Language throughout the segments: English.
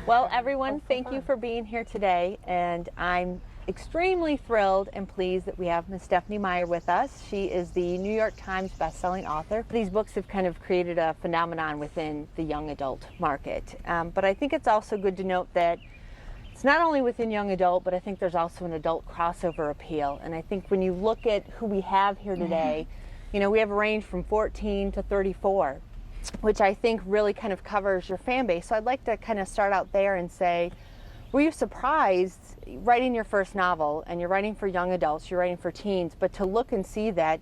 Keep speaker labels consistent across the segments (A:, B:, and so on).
A: Well, everyone, thank you for being here today, and I'm extremely thrilled and pleased that we have Ms. Stephenie Meyer with us. She is the New York Times bestselling author. These books have kind of created a phenomenon within the young adult market, but I think it's also good to note that it's not only within young adult, but I think there's also an adult crossover appeal. And I think when you look at who we have here today, you know, we have a range from 14 to 34, which I think really kind of covers your fan base. So I'd like to kind of start out there and say, were you surprised writing your first novel, and you're writing for young adults, you're writing for teens, but to look and see that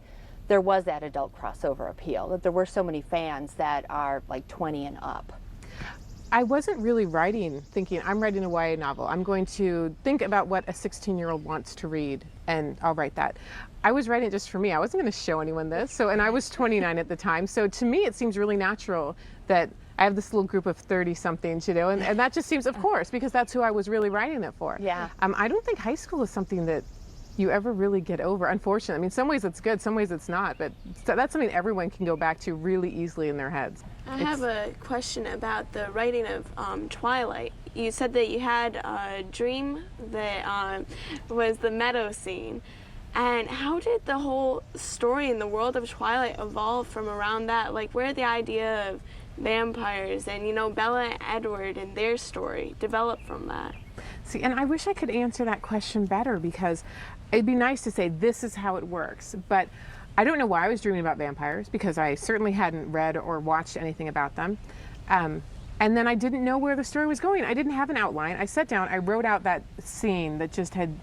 A: there was that adult crossover appeal, that there were so many fans that are like 20 and up?
B: I wasn't really writing thinking I'm writing a YA novel. I'm going to think about what a 16-year-old wants to read, and I'll write that. I was writing it just for me. I wasn't going to show anyone this. And I was 29 at the time. So to me, it seems really natural that I have this little group of 30-somethings, you know, and that just seems, of course, because that's who I was really writing it for.
A: Yeah.
B: I don't think high school is something that you ever really get over, unfortunately. I mean, some ways it's good, some ways it's not, but that's something everyone can go back to really easily in their heads.
C: I have a question about the writing of Twilight. You said that you had a dream that was the meadow scene. And how did the whole story in the world of Twilight evolve from around that? Like, where did the idea of vampires and, you know, Bella and Edward and their story develop from that?
B: See, and I wish I could answer that question better, because it'd be nice to say this is how it works, but I don't know why I was dreaming about vampires, because I certainly hadn't read or watched anything about them. And then I didn't know where the story was going. I didn't have an outline. I sat down, I wrote out that scene that just had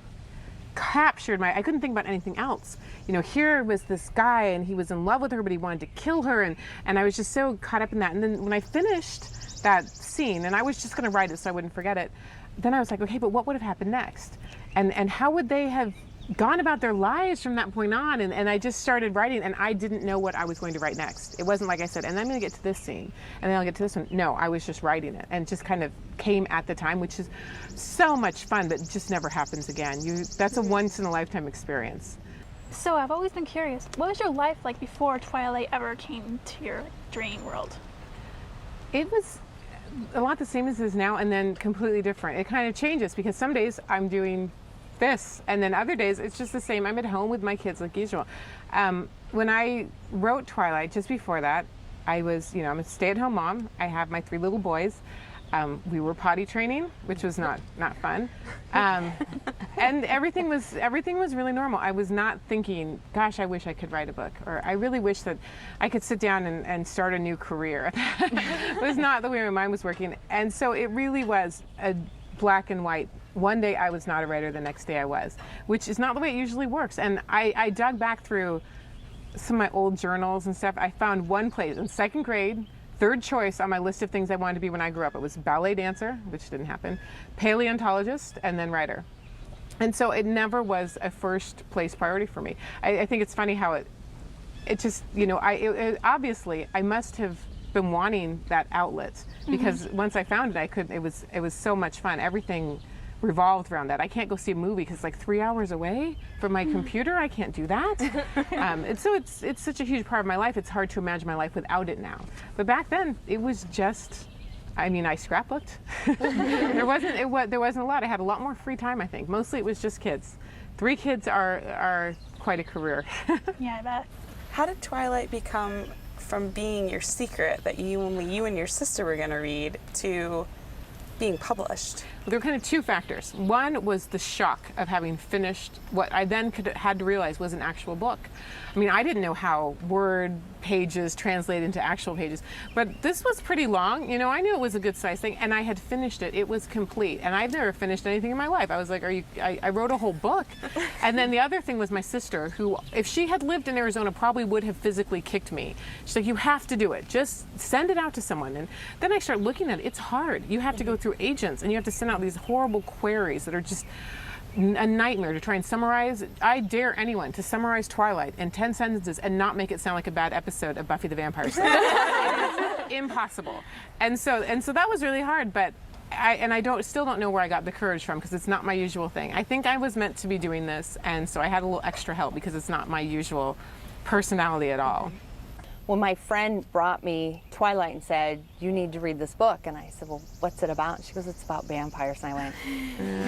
B: captured I couldn't think about anything else. You know, here was this guy and he was in love with her, but he wanted to kill her, and I was just so caught up in that. And then when I finished that scene, and I was just going to write it so I wouldn't forget it, then I was like, okay, but what would have happened next? And how would they have gone about their lives from that point on? And I just started writing, and I didn't know what I was going to write next. It wasn't like I said, and I'm going to get to this scene, and then I'll get to this one. No, I was just writing it, and just kind of came at the time, which is so much fun, but just never happens again. That's a once-in-a-lifetime experience.
D: So I've always been curious, what was your life like before Twilight ever came to your dream world?
B: It was a lot the same as it is now, and then completely different. It kind of changes, because some days I'm doing this, and then other days it's just the same. I'm at home with my kids like usual. When I wrote Twilight, just before that, I was, you know, I'm a stay-at-home mom. I have my 3 little boys. We were potty training, which was not fun. And everything was really normal. I was not thinking, gosh, I wish I could write a book, or I really wish that I could sit down and start a new career. It was not the way my mind was working. And so it really was a black and white. One day I was not a writer, the next day I was, which is not the way it usually works. And I dug back through some of my old journals and stuff. I found one place in 2nd grade, 3rd choice on my list of things I wanted to be when I grew up. It was ballet dancer, which didn't happen, paleontologist, and then writer. And so it never was a first place priority for me. I think it's funny how it just, you know, obviously I must have been wanting that outlet, because once I found it, it was so much fun. Everything revolved around that. I can't go see a movie because it's like 3 hours away from my computer. I can't do that. It's such a huge part of my life. It's hard to imagine my life without it now. But back then, it was just, I mean, I scrapbooked. there wasn't a lot. I had a lot more free time, I think. Mostly it was just kids. 3 kids are quite a career.
D: Yeah, I bet.
E: How did Twilight become from being your secret that only you and your sister were going to read to being published?
B: Well, there were kind of 2 factors. One was the shock of having finished what I then had to realize was an actual book. I mean, I didn't know how Word pages translate into actual pages, but this was pretty long. You know, I knew it was a good size thing, and I had finished it. It was complete, and I've never finished anything in my life. I was like, I wrote a whole book. And then the other thing was my sister, who, if she had lived in Arizona, probably would have physically kicked me. She's like, you have to do it. Just send it out to someone. And then I started looking at it. It's hard. You have to go through agents, and you have to send out these horrible queries that are just a nightmare to try and summarize. I dare anyone to summarize Twilight in 10 sentences and not make it sound like a bad episode of Buffy the Vampire Slayer. It's impossible. And so that was really hard, but I still don't know where I got the courage from, because it's not my usual thing. I think I was meant to be doing this, and so I had a little extra help because it's not my usual personality at all.
A: when my friend brought me Twilight and said, you need to read this book, and I said, well, what's it about? And she goes, it's about vampires. And I went,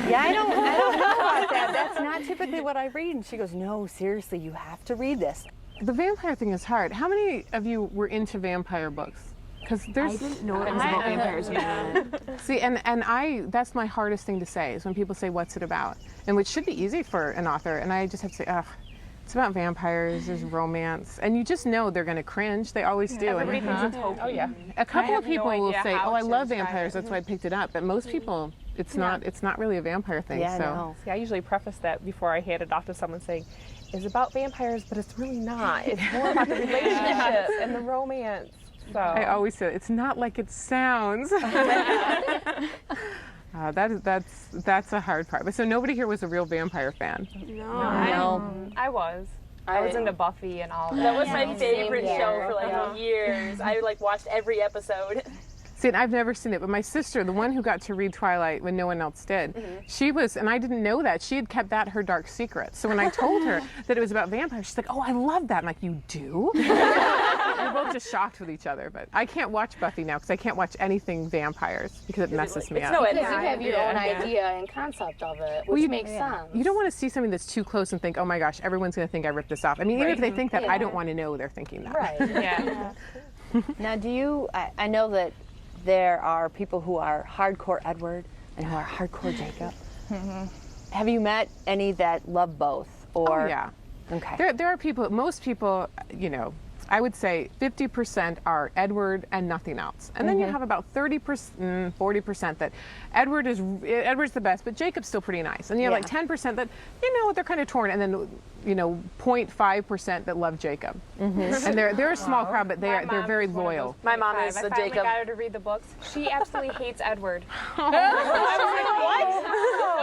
A: yeah, I don't know about that. That's not typically what I read. And she goes, no, seriously, you have to read this.
B: The vampire thing is hard. How many of you were into vampire books? Because there's.
F: I didn't know it was about vampires.
B: See, and that's my hardest thing to say is when people say, what's it about? And which should be easy for an author. And I just have to say, ugh, it's about vampires, there's romance. And you just know they're going to cringe. They always do.
F: Everybody thinks it's hokey.
G: Oh yeah.
B: A couple of people will
G: idea
B: say,
G: how
B: oh, I
G: to
B: love
G: describe
B: vampires,
G: it.
B: that's why I picked it up. But most people, it's not really a vampire thing.
A: Yeah,
B: so.
A: no.
G: See, I usually preface that before I hand it off to someone saying, it's about vampires, but it's really not. It's more about the relationship and the romance. So
B: I always say, it's not like it sounds. That's a hard part. But so nobody here was a real vampire fan.
G: I was. I was into Buffy and all that.
F: That was my favorite show for like years. I like watched every episode.
B: See, and I've never seen it, but my sister, the one who got to read Twilight when no one else did, she was, and I didn't know that, she had kept that her dark secret. So when I told her that it was about vampires, she's like, oh, I love that. I'm like, you do? We were both just shocked with each other, but I can't watch Buffy now because I can't watch anything vampires because it messes me up.
F: No,
H: Because you have your own idea and concept of it, which makes sense.
B: You don't want to see something that's too close and think, oh my gosh, everyone's going to think I ripped this off. I mean, even if they think that, I don't want to know they're thinking that.
H: Right.
G: Yeah.
A: Now, do you, I know that there are people who are hardcore Edward and who are hardcore Jacob. Have you met any that love both? Or,
B: Oh, yeah.
A: Okay.
B: There are people, most people, you know, I would say 50% are Edward and nothing else. And then you have about 30%, 40% that Edward's the best, but Jacob's still pretty nice. And you have like 10% that, you know, they're kind of torn. And then, you know, 0.5% that love Jacob. And they're a small crowd, but they're very loyal.
F: My mom is
G: I
F: the
G: finally
F: Jacob.
G: got her to read the books. She absolutely hates Edward.
F: What?
G: That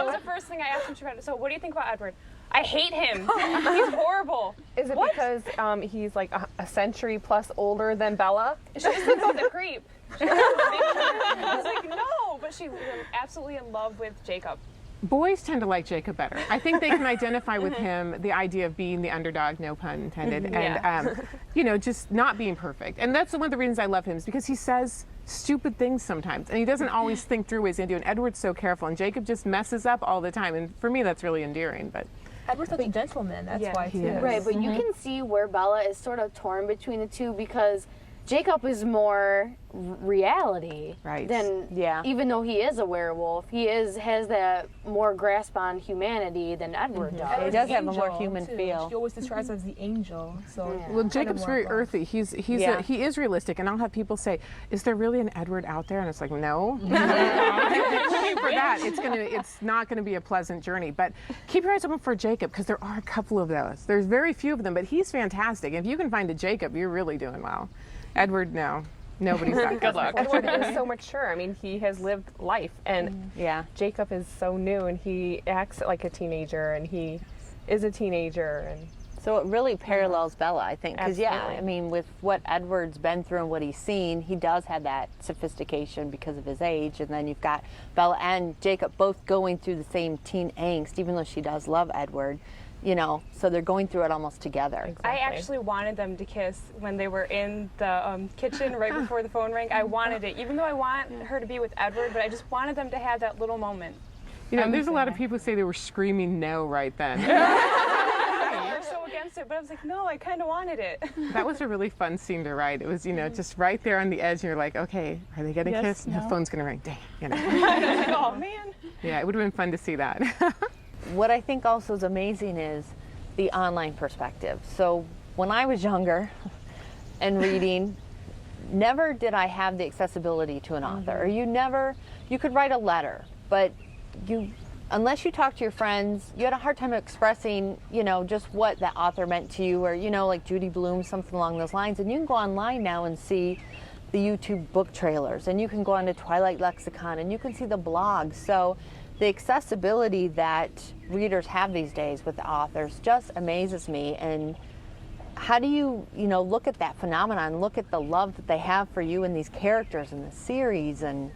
G: was the first thing I asked when she read it. So what do you think about Edward? I hate him. He's horrible.
I: Is it because he's like a century plus older than Bella?
G: She just thinks he's a creep. I was like, no, but she's absolutely in love with Jacob.
B: Boys tend to like Jacob better. I think they can identify with him, the idea of being the underdog, no pun intended, and you know, just not being perfect. And that's one of the reasons I love him is because he says stupid things sometimes, and he doesn't always think through what he's going to do. And Edward's so careful, and Jacob just messes up all the time. And for me, that's really endearing. But
I: Edward's such a gentleman. That's why too.
H: Right, but you can see where Bella is sort of torn between the two because Jacob is more reality than even though he is a werewolf, he has that more grasp on humanity than Edward does.
A: He does have a more human feel.
I: She always describes him as the angel. So
B: well, Jacob's very earthy. He is realistic, and I'll have people say, "Is there really an Edward out there?" And it's like, no. For that, it's not gonna be a pleasant journey. But keep your eyes open for Jacob because there are a couple of those. There's very few of them, but he's fantastic. If you can find a Jacob, you're really doing well. Edward, no. Nobody's that good luck.
I: Edward is so mature. I mean, he has lived life, and Jacob is so new, and he acts like a teenager, and he is a teenager, and
A: So it really parallels Bella, I think, because
I: Absolutely.
A: I mean, with what Edward's been through and what he's seen, he does have that sophistication because of his age, and then you've got Bella and Jacob both going through the same teen angst, even though she does love Edward, you know, so they're going through it almost together.
G: I actually wanted them to kiss when they were in the kitchen right before the phone rang. I wanted it, even though I want her to be with Edward, but I just wanted them to have that little moment.
B: You know, there's a lot of people who say they were screaming no right then.
G: They're so against it, but I was like, no, I kind of wanted it.
B: That was a really fun scene to write. It was, you know, just right there on the edge, and you're like, okay, are they going to kiss? And the phone's going to ring. Dang, you know.
G: Oh, man.
B: Yeah, it would have been fun to see that.
A: What I think also is amazing is the online perspective. So when I was younger and reading, never did I have the accessibility to an author. Or you could write a letter, but unless you talk to your friends, you had a hard time expressing, you know, just what that author meant to you, or, you know, like Judy Blume, something along those lines. And you can go online now and see the YouTube book trailers, and you can go on to Twilight Lexicon, and you can see the blogs. So the accessibility that readers have these days with the authors just amazes me. And how do you look at that phenomenon, look at the love that they have for you and these characters in the series? And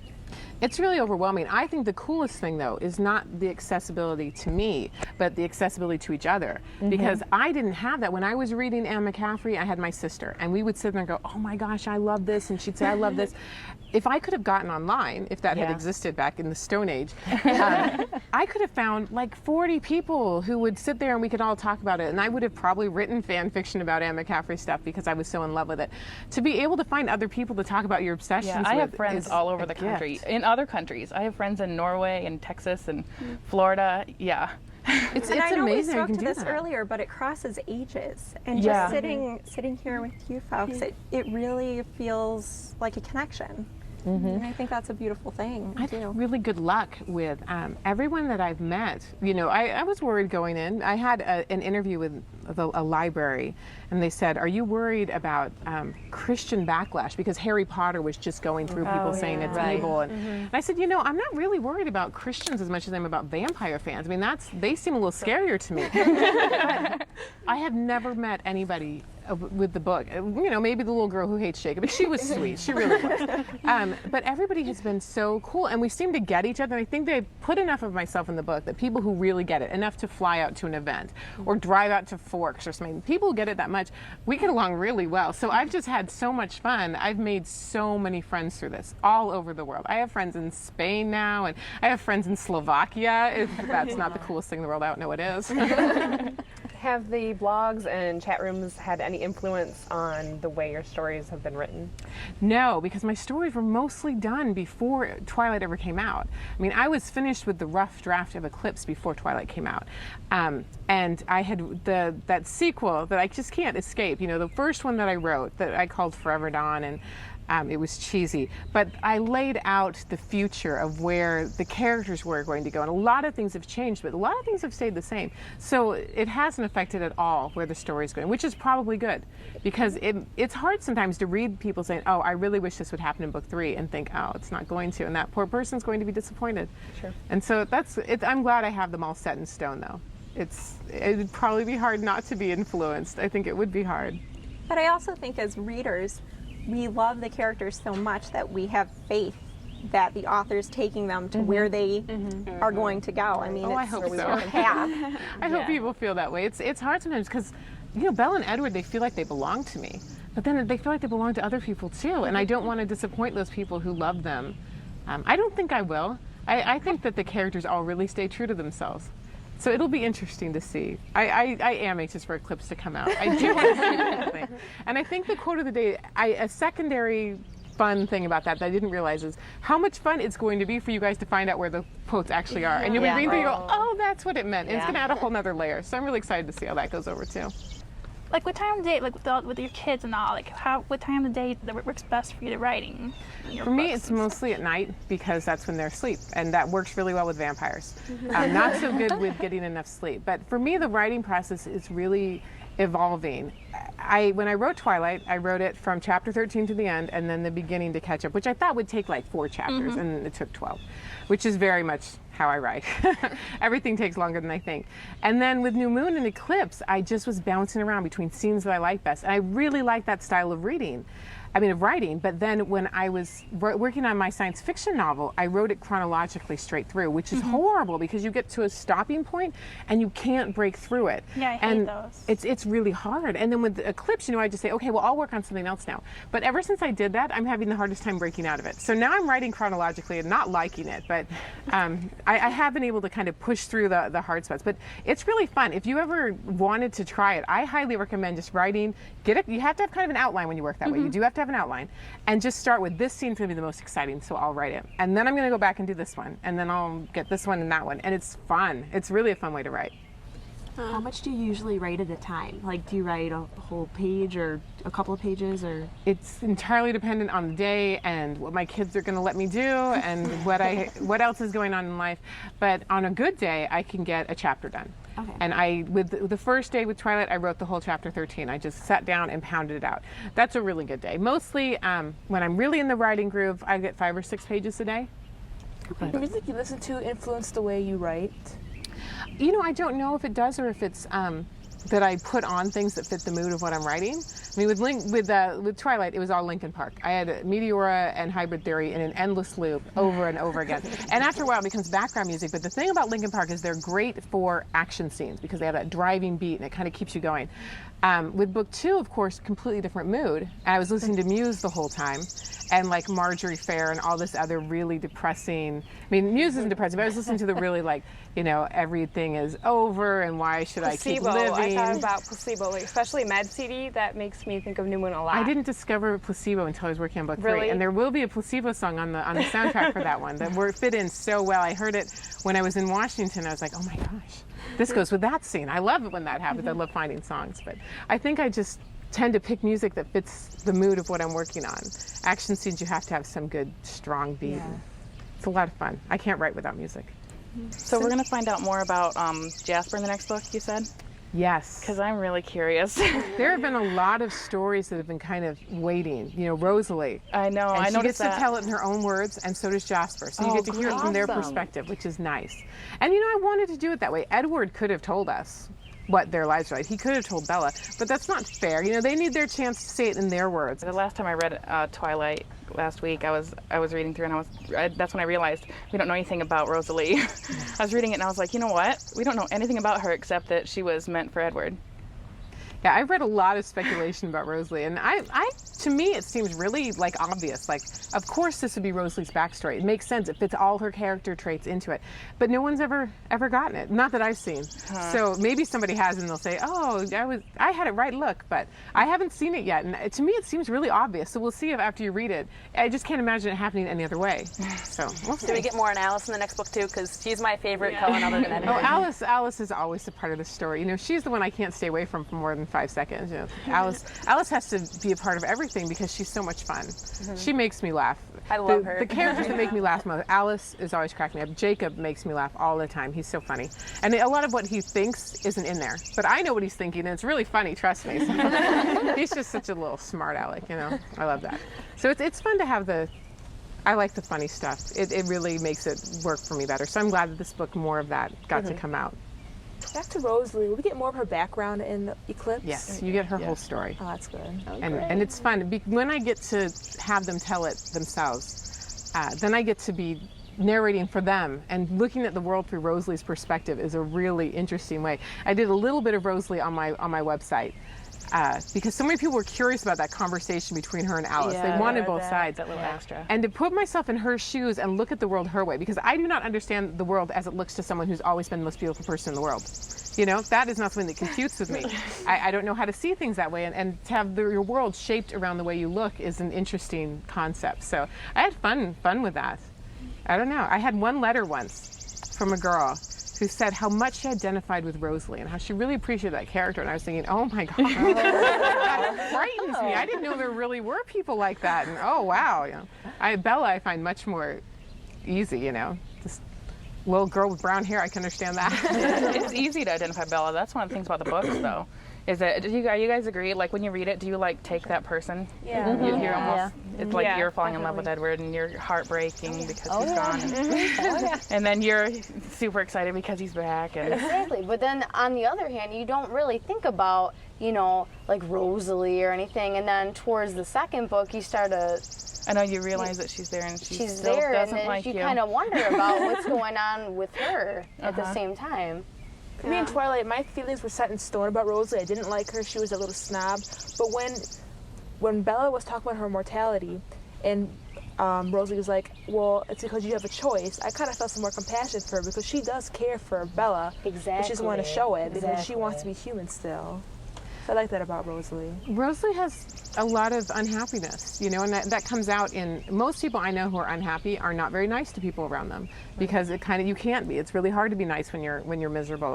B: It's really overwhelming. I think the coolest thing, though, is not the accessibility to me, but the accessibility to each other. Because I didn't have that. When I was reading Anne McCaffrey, I had my sister, and we would sit there and go, oh my gosh, I love this, and she'd say, I love this. If I could have gotten online, if that had existed back in the Stone Age, I could have found like 40 people who would sit there and we could all talk about it. And I would have probably written fan fiction about Anne McCaffrey stuff because I was so in love with it. To be able to find other people to talk about your obsessions
J: I
B: with
J: have friends all over the country.
B: gift.
J: In other countries. I have friends in Norway and Texas and Florida. Yeah.
B: It's
K: and I know
B: amazing
K: we
B: how
K: spoke
B: you
K: to
B: can do
K: this
B: that.
K: earlier, but it crosses ages. And just sitting here with you folks, it really feels like a connection. And I think that's a beautiful thing.
B: I had really good luck with everyone that I've met. You know, I was worried going in. I had an interview with a library, and they said, are you worried about Christian backlash? Because Harry Potter was just going through people saying it's evil. And I said, you know, I'm not really worried about Christians as much as I'm about vampire fans. I mean, they seem a little scarier to me. But I have never met anybody with the book. You know, maybe the little girl who hates Jacob, but she was sweet. She really was. But everybody has been so cool, and we seem to get each other. And I think they put enough of myself in the book that people who really get it, enough to fly out to an event or drive out to Forks or something, people who get it that much, we get along really well. So I've just had so much fun. I've made so many friends through this all over the world. I have friends in Spain now, and I have friends in Slovakia. If that's not the coolest thing in the world, I don't know what is.
I: Have the blogs and chat rooms had any influence on the way your stories have been written?
B: No, because my stories were mostly done before Twilight ever came out. I mean, I was finished with the rough draft of Eclipse before Twilight came out. And I had that sequel that I just can't escape. You know, the first one that I wrote that I called Forever Dawn, and it was cheesy, but I laid out the future of where the characters were going to go, and a lot of things have changed, but a lot of things have stayed the same. So it hasn't affected at all where the story's going, which is probably good, because it's hard sometimes to read people saying, oh, I really wish this would happen in book 3, and think, oh, it's not going to, and that poor person's going to be disappointed.
I: Sure.
B: And so I'm glad I have them all set in stone, though. It'd probably be hard not to be influenced. I think it would be hard.
K: But I also think as readers, we love the characters so much that we have faith that the author's taking them to where they are going to go. I mean,
B: I hope so.
K: Path.
B: I hope people feel that way. It's hard sometimes because, you know, Belle and Edward, they feel like they belong to me, but then they feel like they belong to other people too, and I don't want to disappoint those people who love them. I don't think I will. I think that the characters all really stay true to themselves. So it'll be interesting to see. I am anxious for Eclipse to come out. I do want to see the thing. And I think the quote of the day, a secondary fun thing about that I didn't realize is how much fun it's going to be for you guys to find out where the quotes actually are. And you'll be reading through, you go, oh, that's what it meant. And it's going to add a whole nother layer. So I'm really excited to see how that goes over too.
D: Like what time of day, like with your kids and all, like what time of the day that works best for you to writing?
B: For me, it's mostly at night because that's when they're asleep, and that works really well with vampires. Not so good with getting enough sleep. But for me, the writing process is really evolving. When I wrote Twilight, I wrote it from chapter 13 to the end, and then the beginning to catch up, which I thought would take like 4 chapters, and it took 12, which is very much how I write. Everything takes longer than I think. And then with New Moon and Eclipse, I just was bouncing around between scenes that I like best. And I really like that style of writing. But then when I was working on my science fiction novel, I wrote it chronologically straight through, which is horrible because you get to a stopping point and you can't break through it.
D: Yeah, I hate those.
B: It's really hard. And then with Eclipse, you know, I just say, okay, well, I'll work on something else now. But ever since I did that, I'm having the hardest time breaking out of it. So now I'm writing chronologically and not liking it, but I have been able to kind of push through the hard spots. But it's really fun. If you ever wanted to try it, I highly recommend just writing. You have to have kind of an outline when you work that way. You do have to have an outline, and just start with this scene's going to be the most exciting, so I'll write it, and then I'm going to go back and do this one, and then I'll get this one and that one, and it's fun. It's really a fun way to write.
L: How much do you usually write at a time? Like, do you write a whole page or a couple of pages, or?
B: It's entirely dependent on the day and what my kids are going to let me do and what else is going on in life. But on a good day, I can get a chapter done. Okay. And with the first day with Twilight, I wrote the whole chapter 13. I just sat down and pounded it out. That's a really good day. Mostly, when I'm really in the writing groove, I get 5 or 6 pages a day.
F: The music you listen to influence the way you write?
B: You know, I don't know if it does or if it's that I put on things that fit the mood of what I'm writing. I mean, with Twilight, it was all Linkin Park. I had Meteora and Hybrid Theory in an endless loop over and over again. And after a while, it becomes background music. But the thing about Linkin Park is they're great for action scenes because they have that driving beat and it kind of keeps you going. With book 2, of course, completely different mood. I was listening to Muse the whole time, and like Marjorie Fair and all this other really depressing. I mean, Muse isn't depressing, but I was listening to the really like, you know, everything is over and why should
G: Placebo.
B: I keep living?
G: I thought about Placebo, like, especially Med CD. That makes me think of New Moon a lot.
B: I didn't discover Placebo until I was working on book 3,
G: Really?
B: and there will be a Placebo song on the soundtrack for that one that fit in so well. I heard it when I was in Washington. I was like, oh my gosh, this goes with that scene. I love it when that happens. I love finding songs, but I think I just tend to pick music that fits the mood of what I'm working on. Action scenes, you have to have some good, strong beat. Yeah. It's a lot of fun. I can't write without music.
J: So we're going to find out more about Jasper in the next book, you said?
B: Yes.
J: Because I'm really curious.
B: There have been a lot of stories that have been kind of waiting. You know, Rosalie.
J: I know.
B: And
J: I
B: she gets
J: noticed
B: to tell it in her own words, and so does Jasper. So you get to hear it from their perspective, which is nice. And you know, I wanted to do it that way. Edward could have told us what their lives are like. He could have told Bella, but that's not fair. You know, they need their chance to say it in their words.
J: The last time I read Twilight last week, I was reading through, and that's when I realized we don't know anything about Rosalie. I was reading it and I was like, you know what? We don't know anything about her except that she was meant for Edward.
B: Yeah, I've read a lot of speculation about Rosalie, and to me, it seems really like obvious. Like, of course, this would be Rosalie's backstory. It makes sense. It fits all her character traits into it. But no one's ever gotten it. Not that I've seen. So maybe somebody has, and they'll say, "Oh, I had it right. Look," but I haven't seen it yet. And to me, it seems really obvious. So we'll see if after you read it. I just can't imagine it happening any other way. So we'll see.
F: Do we get more on Alice in the next book too? Because she's my favorite Cullen other than Edward.
B: Oh, Alice is always a part of the story. You know, she's the one I can't stay away from for more than 5 seconds. You know, Alice has to be a part of everything because she's so much fun. She makes me laugh.
F: I love her.
B: The characters that make me laugh most. Alice is always cracking me up. Jacob makes me laugh all the time. He's so funny. And a lot of what he thinks isn't in there. But I know what he's thinking, and it's really funny, trust me. So, he's just such a little smart aleck, you know. I love that. So it's fun to have I like the funny stuff. It really makes it work for me better. So I'm glad that this book, more of that, got to come out.
M: Back to Rosalie, will we get more of her background in the Eclipse?
B: Yes, you get her whole story.
M: Oh, that's good.
B: And it's fun. When I get to have them tell it themselves, then I get to be narrating for them, and looking at the world through Rosalie's perspective is a really interesting way. I did a little bit of Rosalie on my website. Because so many people were curious about that conversation between her and Alice. They wanted both sides.
J: That little extra.
B: And to put myself in her shoes and look at the world her way, because I do not understand the world as it looks to someone who's always been the most beautiful person in the world. You know, that is not something that computes with me. I don't know how to see things that way, and to have your world shaped around the way you look is an interesting concept. So I had fun with that. I don't know. I had one letter once from a girl who said how much she identified with Rosalie and how she really appreciated that character. And I was thinking, oh my God, that frightens me. I didn't know there really were people like that. And oh wow, you know, Bella I find much more easy. You know, just little girl with brown hair. I can understand that.
J: It's easy to identify Bella. That's one of the things about the books, though. Is that you guys agree? Like when you read it, do you like take that person?
G: Yeah.
J: You're almost. It's like you're falling in love with Edward, and you're heartbreaking because he's gone. And then you're super excited because he's back. And
H: exactly. But then on the other hand, you don't really think about, you know, like Rosalie or anything. And then towards the second book, you start to.
J: I know you realize that she's there, and she still
H: there,
J: doesn't
H: and
J: like
H: you kind of wonder about what's going on with her at the same time.
M: For me in Twilight, my feelings were set in stone about Rosalie. I didn't like her. She was a little snob. But when Bella was talking about her mortality, and Rosalie was like, well, it's because you have a choice, I kind of felt some more compassion for her because she does care for Bella.
H: Exactly.
M: But she doesn't want to show it because she wants to be human still. I like that about Rosalie.
B: Rosalie has a lot of unhappiness, you know, and that comes out in most people I know who are unhappy are not very nice to people around them because you can't be. It's really hard to be nice when you're miserable,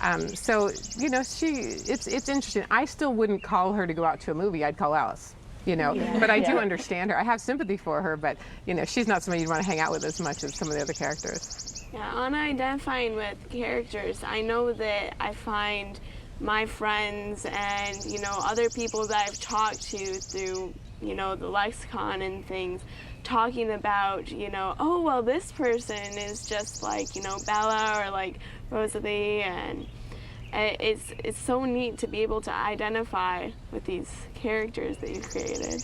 B: and so you know it's interesting. I still wouldn't call her to go out to a movie. I'd call Alice. You know, but I do understand her. I have sympathy for her, but you know, she's not somebody you'd want to hang out with as much as some of the other characters.
C: Yeah, on identifying with characters, I know that I find my friends and, you know, other people that I've talked to through, you know, the lexicon and things, talking about, you know, oh, well, this person is just like, you know, Bella or like Rosalie, and it's so neat to be able to identify with these characters that you created.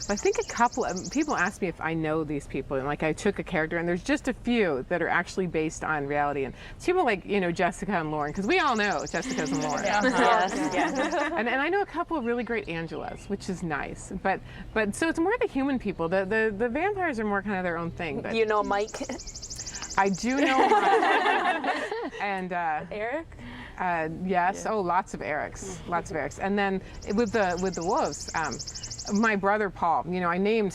B: I think a couple of people ask me if I know these people, and like I took a character, and there's just a few that are actually based on reality, and it's people like Jessica and Lauren, because we all know Jessica's and Lauren. And I know a couple of really great Angelas, which is nice, but so it's more the human people. The vampires are more kind of their own thing. But
F: you know Mike?
B: I do know Mike. And
F: Eric?
B: Yes. Oh, lots of Erics. Lots of Erics. And then with the wolves, my brother Paul, I named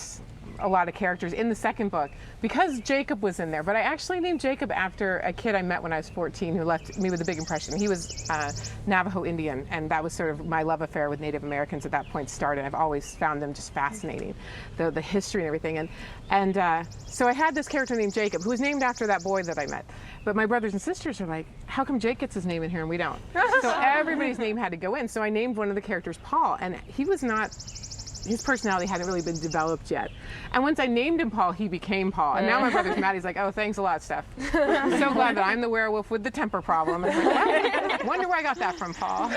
B: a lot of characters in the second book because Jacob was in there, but I actually named Jacob after a kid I met when I was 14 who left me with a big impression. He was Navajo Indian, and that was sort of my love affair with Native Americans at that point started. I've always found them just fascinating, the history and everything. And so I had this character named Jacob who was named after that boy that I met. But my brothers and sisters are like, how come Jake gets his name in here and we don't? So everybody's name had to go in. So I named one of the characters Paul, and he was not... His personality hadn't really been developed yet. And once I named him Paul, he became Paul. And now my brother's mad. He's like, oh, thanks a lot, Steph. I'm so glad that I'm the werewolf with the temper problem. And I'm like, wonder where I got that from, Paul.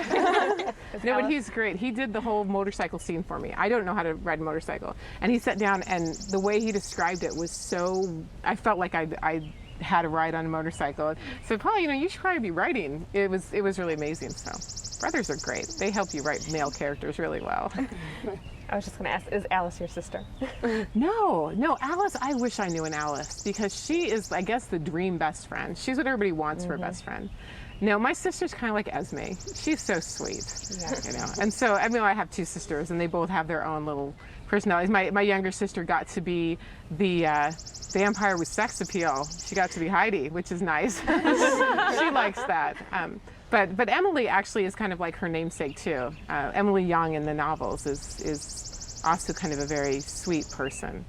B: No, but he's great. He did the whole motorcycle scene for me. I don't know how to ride a motorcycle. And he sat down, and the way he described it was so... I felt like I had a ride on a motorcycle. So, Paul, you should probably be writing. It was really amazing. So, brothers are great. They help you write male characters really well.
I: I was just going to ask, is Alice your sister?
B: No, Alice, I wish I knew an Alice, because she is, I guess, the dream best friend. She's what everybody wants for a best friend. No, my sister's kind of like Esme. She's so sweet, And so, I have two sisters, and they both have their own little personalities. My younger sister got to be the vampire with sex appeal. She got to be Heidi, which is nice. She likes that. But Emily actually is kind of like her namesake too. Emily Young in the novels is also kind of a very sweet person.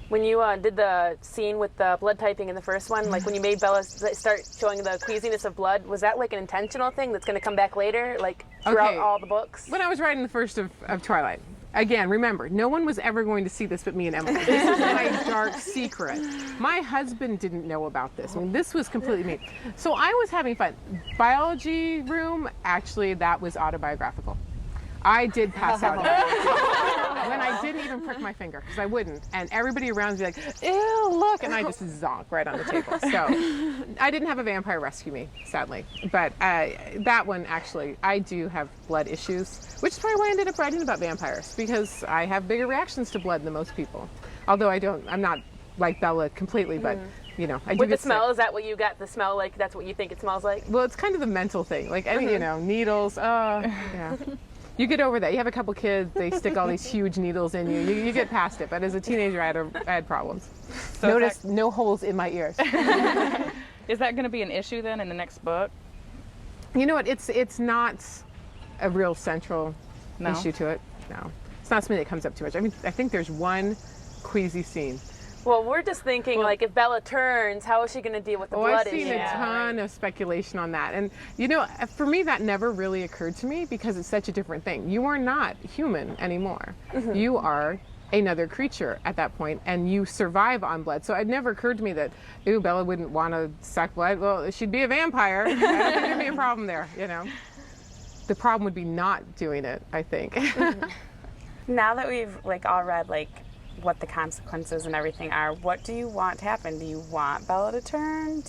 F: When you did the scene with the blood typing in the first one, like when you made Bella start showing the queasiness of blood, was that like an intentional thing that's going to come back later, like throughout all the books?
B: When I was writing the first of Twilight, again, remember, no one was ever going to see this but me and Emily. This is my dark secret. My husband didn't know about this. This was completely me. So I was having fun. Biology room, actually, that was autobiographical. I did pass out when I didn't even prick my finger, because I wouldn't. And everybody around me like, ew, look. And I just zonk right on the table. So I didn't have a vampire rescue me, sadly. But that one, actually, I do have blood issues, which is probably why I ended up writing about vampires, because I have bigger reactions to blood than most people. Although I'm not like Bella completely, but I do
F: with the
B: get
F: smell,
B: sick.
F: is that what you got? The smell, like that's what you think it smells like?
B: Well, it's kind of the mental thing. Like, needles, yeah. You get over that. You have a couple kids, they stick all these huge needles in you. You get past it. But as a teenager, I had problems. So notice no holes in my ears.
J: Is that going to be an issue then in the next book?
B: You know what? It's not a real central issue to it. No. It's not something that comes up too much. I think there's one queasy scene.
F: Well, we're just thinking, like, if Bella turns, how is she going to deal with the blood issue?
B: I've seen a ton of speculation on that. And, for me, that never really occurred to me because it's such a different thing. You are not human anymore. You are another creature at that point, and you survive on blood. So it never occurred to me that, ooh, Bella wouldn't want to suck blood. Well, she'd be a vampire. I don't think there'd be a problem there, The problem would be not doing it, I think.
E: Now that we've, all read, what the consequences and everything are, what do you want to happen? Do you want Bella to turn?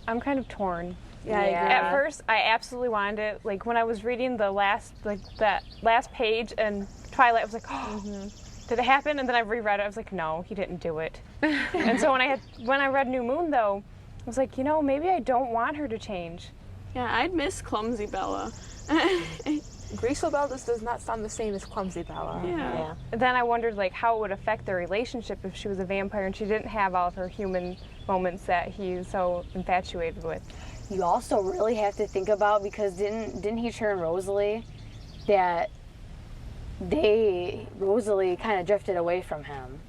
G: I'm kind of torn.
E: Yeah, I agree.
G: At first, I absolutely wanted it. Like when I was reading that last page in Twilight, I was like, oh, did it happen? And then I reread it. I was like, no, he didn't do it. And so when I read New Moon, though, I was like, maybe I don't want her to change.
C: Yeah, I'd miss clumsy Bella.
M: Graceful Bella just does not sound the same as clumsy Bella.
G: Yeah. Then I wondered how it would affect their relationship if she was a vampire and she didn't have all of her human moments that he's so infatuated with.
H: You also really have to think about, because didn't he turn Rosalie, that Rosalie kind of drifted away from him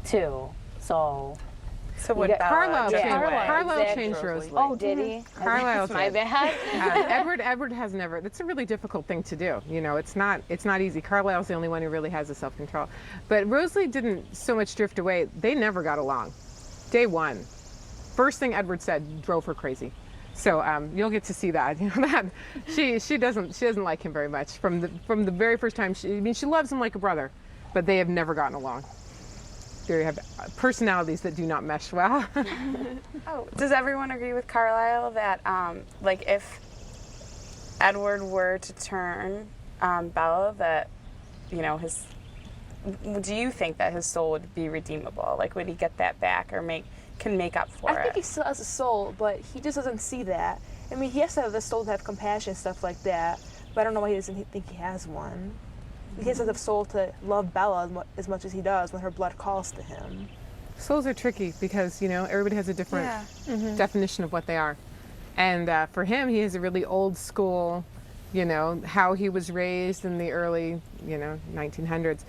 H: too. So
E: would Bella
B: Carlisle changed Rosalie.
H: Oh, did he?
B: Carlisle
H: my bad.
B: Edward has never. That's a really difficult thing to do. It's not easy. Carlisle's the only one who really has the self-control. But Rosalie didn't so much drift away. They never got along. Day one. First thing Edward said drove her crazy. So you'll get to see that. That she doesn't like him very much from the very first time. She loves him like a brother, but they have never gotten along. They have personalities that do not mesh well.
E: Oh, does everyone agree with Carlisle that like if Edward were to turn Bella, that do you think that his soul would be redeemable? Like, would he get that back or can make up for it?
M: I think he still has a soul, but he just doesn't see that. I mean, he has to have the soul to have compassion and stuff like that, but I don't know why he doesn't think he has one. He has the soul to love Bella as much as he does when her blood calls to him.
B: Souls are tricky because, everybody has a different definition of what they are. And for him, he has a really old school, how he was raised in the early, 1900s.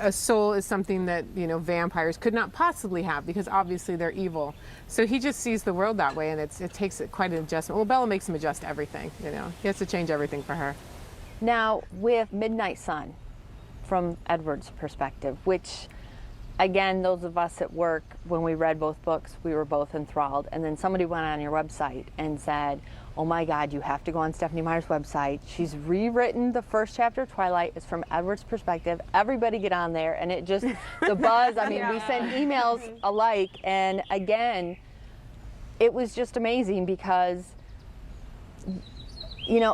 B: A soul is something that, vampires could not possibly have because obviously they're evil. So he just sees the world that way, and it takes quite an adjustment. Well, Bella makes him adjust everything, He has to change everything for her.
A: Now, with Midnight Sun, from Edward's perspective, which, again, those of us at work, when we read both books, we were both enthralled. And then somebody went on your website and said, oh my God, you have to go on Stephenie Meyer's website. She's rewritten the first chapter of Twilight. It's from Edward's perspective. Everybody get on there. And it just, the buzz, I mean, we sent emails alike. And again, it was just amazing because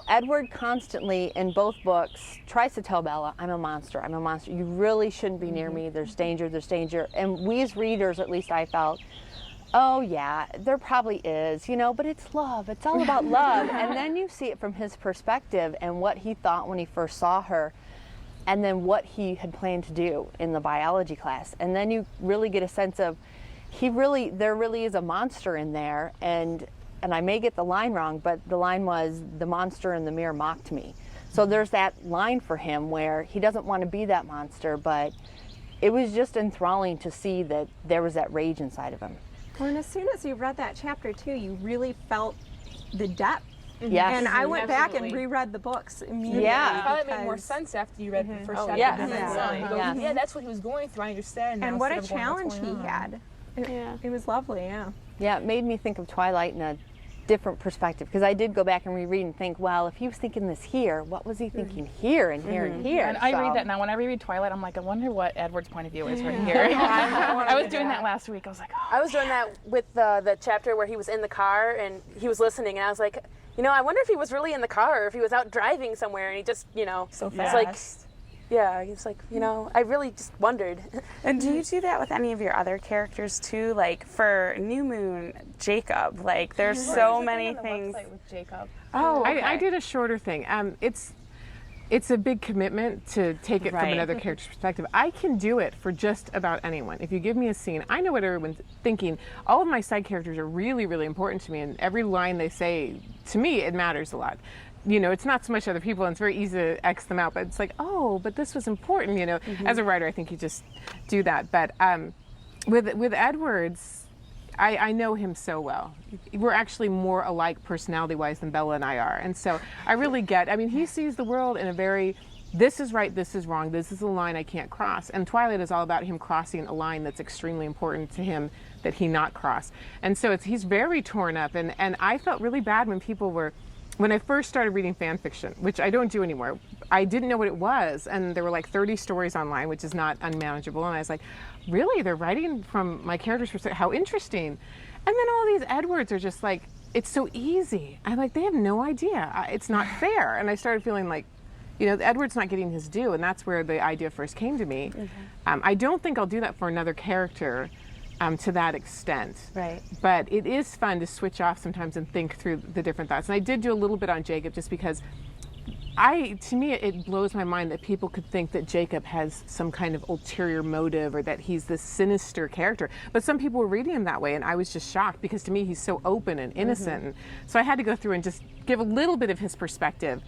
A: Edward constantly in both books tries to tell Bella, I'm a monster. You really shouldn't be near me. There's danger. And we as readers, at least I felt, oh yeah, there probably is, but it's love. It's all about love. And then you see it from his perspective and what he thought when he first saw her, and then what he had planned to do in the biology class. And then you really get a sense of there really is a monster in there. And I may get the line wrong, but the line was, the monster in the mirror mocked me. So there's that line for him where he doesn't want to be that monster, but it was just enthralling to see that there was that rage inside of him.
K: Well, and as soon as you read that chapter too, you really felt the depth.
A: Yes.
K: And I went back and reread the books immediately.
A: Yeah.
M: Probably made more sense after you read the first chapter.
A: Yeah,
M: that's what he was going through. I understand now.
K: And what a challenge he had. It was lovely, yeah.
A: Yeah, it made me think of Twilight in a different perspective, because I did go back and reread and think, well, if he was thinking this here, what was he thinking here and here and here?
J: And I read that now. When I reread Twilight, I'm like, I wonder what Edward's point of view is right here. I was doing that last week. I was like,
F: I was doing that with the chapter where he was in the car and he was listening, and I was like, I wonder if he was really in the car or if he was out driving somewhere and he just,
M: so fast.
F: It's like, yeah, it's like, I really just wondered.
E: And do you do that with any of your other characters too? Like for New Moon, Jacob, like there's so many things.
I: With Jacob.
E: Oh, okay.
B: I did a shorter thing. It's a big commitment to take it from another character's perspective. I can do it for just about anyone. If you give me a scene, I know what everyone's thinking. All of my side characters are really, really important to me, and every line they say, to me, it matters a lot. It's not so much other people, and it's very easy to X them out, but it's like, oh, but this was important, As a writer, I think you just do that. But with Edwards, I know him so well. We're actually more alike personality-wise than Bella and I are. And so I really he sees the world in a very, this is right, this is wrong, this is a line I can't cross. And Twilight is all about him crossing a line that's extremely important to him that he not cross. And so he's very torn up. And I felt really bad when I first started reading fan fiction, which I don't do anymore. I didn't know what it was, and there were like 30 stories online, which is not unmanageable. And I was like, really? They're writing from my character's perspective? How interesting. And then all these Edwards are just like, it's so easy. I'm like, they have no idea. It's not fair. And I started feeling like, Edward's not getting his due, and that's where the idea first came to me. I don't think I'll do that for another character. To that extent.
A: Right.
B: But it is fun to switch off sometimes and think through the different thoughts. And I did do a little bit on Jacob just because to me, it blows my mind that people could think that Jacob has some kind of ulterior motive or that he's this sinister character. But some people were reading him that way, and I was just shocked because to me, he's so open and innocent. And so I had to go through and just give a little bit of his perspective.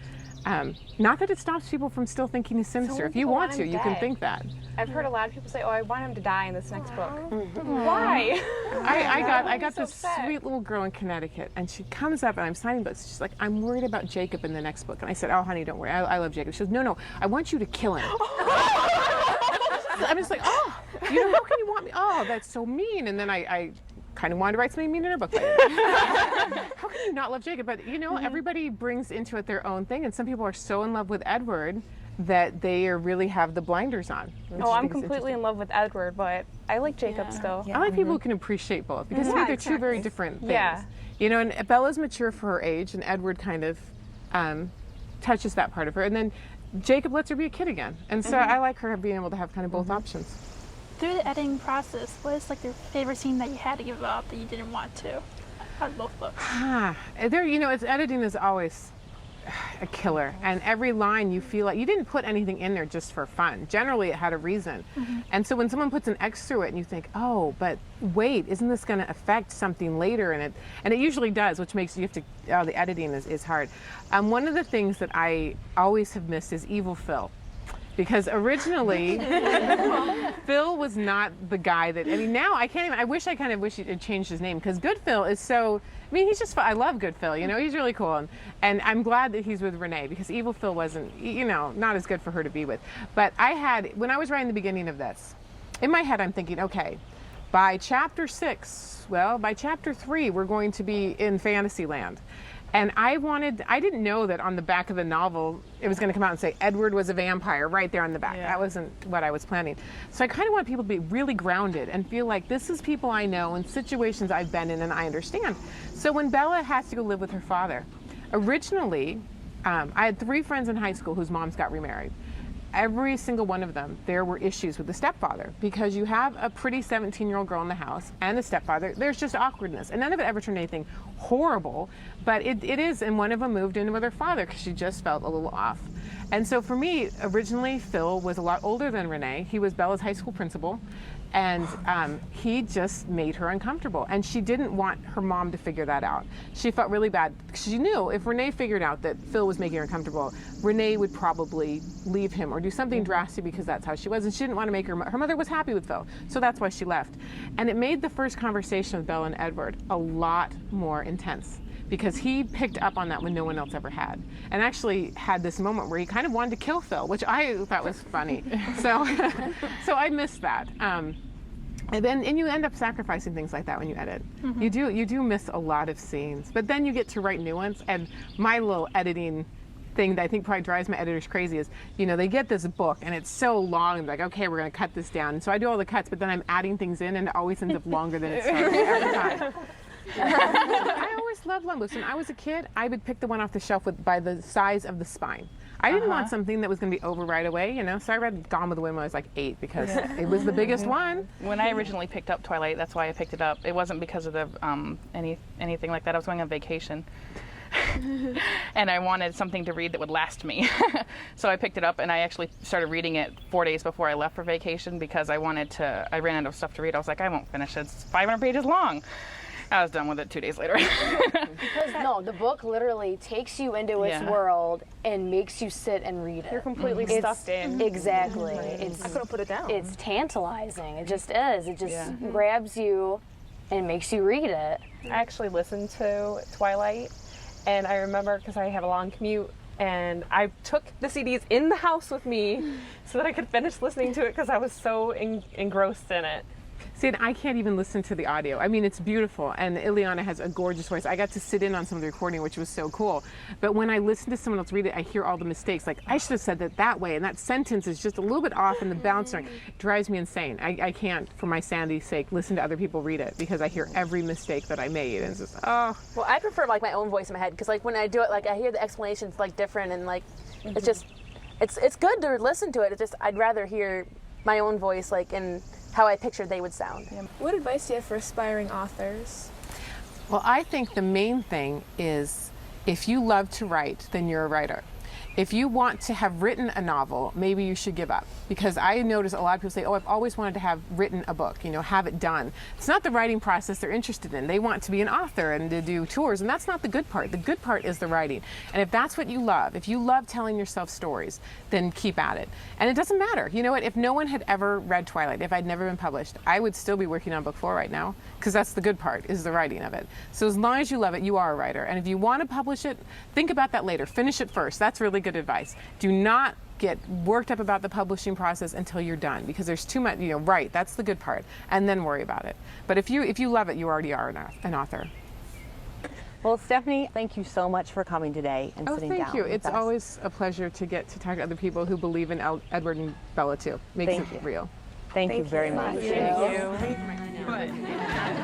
B: Not that it stops people from still thinking he's sinister. If you want to, you can think that.
I: I've heard a lot of people say, "Oh, I want him to die in this next book." Why?
B: I got this sweet little girl in Connecticut, and she comes up, and I'm signing books. She's like, "I'm worried about Jacob in the next book," and I said, "Oh, honey, don't worry. I love Jacob." She goes, "No, I want you to kill him." I'm just like, "Oh, how can you want me? Oh, that's so mean." And then I kind of wanted to write something mean in her book. How can you not love Jacob? But you know, everybody brings into it their own thing, and some people are so in love with Edward that they really have the blinders on.
G: Oh, I'm completely in love with Edward, but I like Jacob still.
B: I like people who can appreciate both, because they're two very different things.
G: Yeah.
B: You know, and Bella's mature for her age, and Edward kind of touches that part of her, and then Jacob lets her be a kid again, and so I like her being able to have kind of both options.
D: Through the editing process, what is like your favorite scene that you had to give up that you didn't want to out of both books?
B: You know, editing is always a killer, and every line you feel like you didn't put anything in there just for fun. Generally, it had a reason, and so when someone puts an X through it, and you think, oh, but wait, isn't this going to affect something later? And it usually does, which makes you have to. Oh, the editing is hard. One of the things that I always have missed is Evil Phil. Because originally, Phil was not the guy that, I mean, now I can't even, I wish he had changed his name, because Good Phil is so, I mean, he's just fun. I love Good Phil, you know, he's really cool. And I'm glad that he's with Renee, because Evil Phil wasn't, you know, not as good for her to be with. But when I was writing the beginning of this, in my head I'm thinking, okay, by chapter 6, by chapter 3, we're going to be in Fantasyland. And I didn't know that on the back of the novel, it was going to come out and say, Edward was a vampire right there on the back. Yeah. That wasn't what I was planning. So I kind of want people to be really grounded and feel like this is people I know and situations I've been in and I understand. So when Bella has to go live with her father, originally, I had 3 friends in high school whose moms got remarried. Every single one of them, there were issues with the stepfather, because you have a pretty 17-year-old girl in the house and a stepfather. There's just awkwardness, and none of it ever turned anything horrible, but it is. And one of them moved in with her father because she just felt a little off. And so for me, originally Phil was a lot older than Renee. He was Bella's high school principal, and he just made her uncomfortable. And she didn't want her mom to figure that out. She felt really bad. She knew if Renee figured out that Phil was making her uncomfortable, Renee would probably leave him or do something drastic, because that's how she was. And she didn't want to make her mother was happy with Phil, so that's why she left. And it made the first conversation with Bella and Edward a lot more intense, because he picked up on that when no one else ever had, and actually had this moment where he kind of wanted to kill Phil, which I thought was funny. So I missed that. And you end up sacrificing things like that when you edit. You do miss a lot of scenes, but then you get to write new ones. And my little editing thing that I think probably drives my editors crazy is, you know, they get this book and it's so long, and like, okay, we're going to cut this down. And so I do all the cuts, but then I'm adding things in, and it always ends up longer than it started every time. I always loved long books. When I was a kid, I would pick the one off the shelf by the size of the spine. I didn't want something that was going to be over right away, you know, so I read Gone with the Wind when I was like 8, because it was the biggest one.
J: When I originally picked up Twilight, that's why I picked it up. It wasn't because of the anything like that. I was going on vacation. And I wanted something to read that would last me. So I picked it up, and I actually started reading it 4 days before I left for vacation, because I ran out of stuff to read. I was like, I won't finish it. It's 500 pages long. I was done with it 2 days later.
H: Because the book literally takes you into its world and makes you sit and read it.
G: You're completely stuffed in.
H: Exactly.
G: I couldn't put it down.
H: It's tantalizing. It just is. It just grabs you and makes you read it.
G: I actually listened to Twilight, and I remember, because I have a long commute, and I took the CDs in the house with me so that I could finish listening to it, because I was so engrossed in it.
B: See, and I can't even listen to the audio. I mean, it's beautiful, and Ileana has a gorgeous voice. I got to sit in on some of the recording, which was so cool. But when I listen to someone else read it, I hear all the mistakes. Like, I should have said that way, and that sentence is just a little bit off, and the balancing drives me insane. I can't, for my sanity's sake, listen to other people read it, because I hear every mistake that I made, and it's just, oh.
F: Well, I prefer like my own voice in my head, because like when I do it, like I hear the explanations like different, and like it's just, it's good to listen to it. It's just, I'd rather hear my own voice, like in how I pictured they would sound.
M: What advice do you have for aspiring authors?
B: Well, I think the main thing is, if you love to write, then you're a writer. If you want to have written a novel, maybe you should give up. Because I notice a lot of people say, oh, I've always wanted to have written a book, you know, have it done. It's not the writing process they're interested in. They want to be an author and to do tours, and that's not the good part. The good part is the writing. And if that's what you love, if you love telling yourself stories, then keep at it. And it doesn't matter. You know what? If no one had ever read Twilight, if I'd never been published, I would still be working on book 4 right now, because that's the good part, is the writing of it. So as long as you love it, you are a writer. And if you want to publish it, think about that later. Finish it first. That's really good advice. Do not get worked up about the publishing process until you're done, because there's too much, right, that's the good part, and then worry about it. But if you love it, you already are an author.
A: Well, Stephenie, thank you so much for coming today and sitting down.
B: Thank you.
A: with
B: It's
A: us.
B: always a pleasure to get to talk to other people who believe in Edward and Bella too. Makes
A: Thank
B: it
A: you.
B: real.
A: Thank you very much.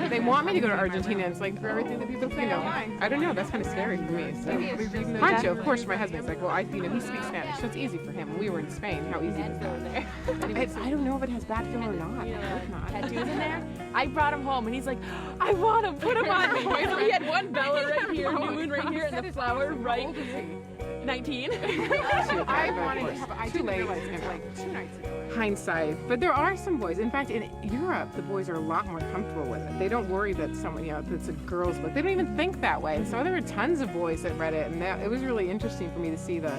B: They want me to go to Argentina. It's like for everything that people say. I don't know. That's kind of scary for me. So. Pancho, of course, my husband's like, well, he speaks Spanish, so it's easy for him. When we were in Spain, how easy was that? I don't know if it has bad feel or not. I hope not.
F: Tattoos in there. I brought him home, and he's like, I want him. Put him on me. So he had one Bella right here, new one right here, and the flower right here. 19.
B: I wanted to have too late, like 2 nights ago. Hindsight, but there are some boys. In fact, in Europe, the boys are a lot more comfortable with it. They don't worry that someone, that's a girl's book. They don't even think that way. So there were tons of boys that read it, and it was really interesting for me to see the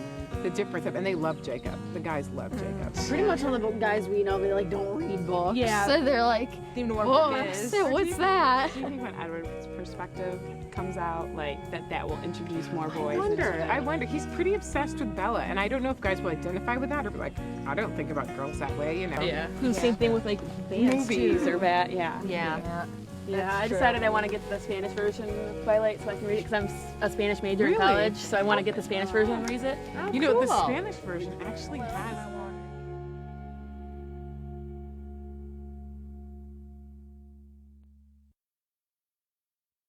B: difference. And they love Jacob. The guys love Jacob.
H: Pretty much all the guys we know, they like don't read books.
F: Yeah.
H: So they're like,
F: Even know what book is.
H: so what's that?
E: Do you think when Edward's perspective comes out, like that will introduce more boys?
B: I wonder. He's pretty obsessed with Bella, and I don't know if guys will identify with that or be like, I don't think about girls that way,
F: Yeah. Same thing with like bands
B: Movies.
F: too.
E: Or that, yeah.
F: Yeah, I decided I want to get the Spanish version of Twilight so I can read it because I'm a Spanish major in
B: Really?
F: college, so I want to get the Spanish version and read it.
B: The Spanish version actually has